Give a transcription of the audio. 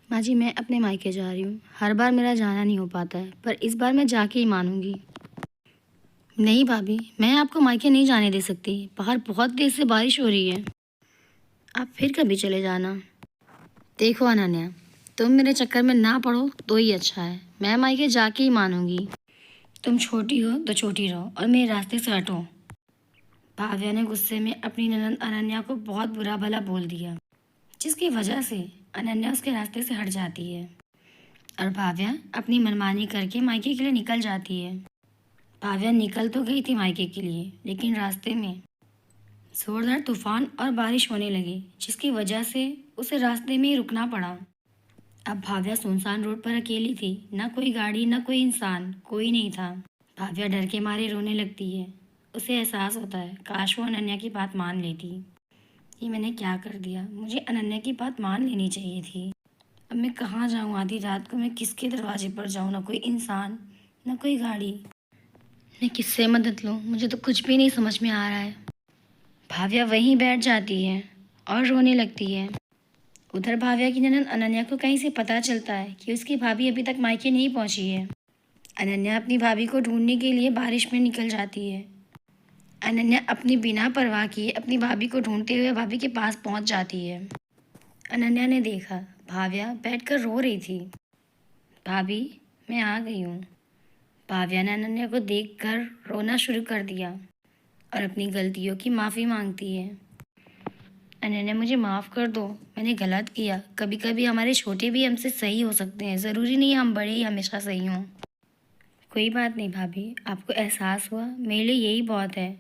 माँ जी, मैं अपने मायके जा रही हूँ। हर बार मेरा जाना नहीं हो पाता है, पर इस बार मैं जाके ही मानूंगी। नहीं भाभी, मैं आपको मायके नहीं जाने दे सकती। बाहर बहुत तेज से बारिश हो रही है। आप फिर कभी चले जाना। देखो अनन्या, तुम मेरे चक्कर में ना पड़ो तो ही अच्छा है। मैं मायके जाके ही मानूंगी। तुम छोटी हो तो छोटी रहो और मेरे रास्ते से हटो। भाव्या ने गुस्से में अपनी ननद अनन्या को बहुत बुरा भला बोल दिया, जिसकी वजह से अनन्या उसके रास्ते से हट जाती है और भाव्या अपनी मनमानी करके मायके के लिए निकल जाती है। भाव्या निकल तो गई थी मायके के लिए, लेकिन रास्ते में जोरदार तूफान और बारिश होने लगी, जिसकी वजह से उसे रास्ते में ही रुकना पड़ा। अब भाव्या सुनसान रोड पर अकेली थी। न कोई गाड़ी, न कोई इंसान, कोई नहीं था। भाव्या डर के मारे रोने लगती है। उसे एहसास होता है, काश वो अनन्या की बात मान लेती। ये मैंने क्या कर दिया? मुझे अनन्या की बात मान लेनी चाहिए थी। अब मैं कहाँ जाऊँ? आधी रात को मैं किसके दरवाजे पर जाऊँ? ना कोई इंसान, ना कोई गाड़ी। मैं किससे मदद लूँ? मुझे तो कुछ भी नहीं समझ में आ रहा है। भाव्या वहीं बैठ जाती है और रोने लगती है। उधर भाव्या की ननद अनन्या को कहीं से पता चलता है कि उसकी भाभी अभी तक मायके नहीं पहुंची है। अनन्या अपनी भाभी को ढूंढने के लिए बारिश में निकल जाती है। अनन्या अपनी बिना परवाह किए अपनी भाभी को ढूंढते हुए भाभी के पास पहुंच जाती है। अनन्या ने देखा भाव्या बैठकर रो रही थी। भाभी, मैं आ गई हूँ। भाव्या ने अनन्या को देखकर रोना शुरू कर दिया और अपनी गलतियों की माफ़ी मांगती है। अनन्या, मुझे माफ़ कर दो, मैंने गलत किया। कभी कभी हमारे छोटे भी हमसे सही हो सकते हैं, ज़रूरी नहीं हम बड़े ही हमेशा सही हों। कोई बात नहीं भाभी, आपको एहसास हुआ, मेरे लिए यही बहुत है।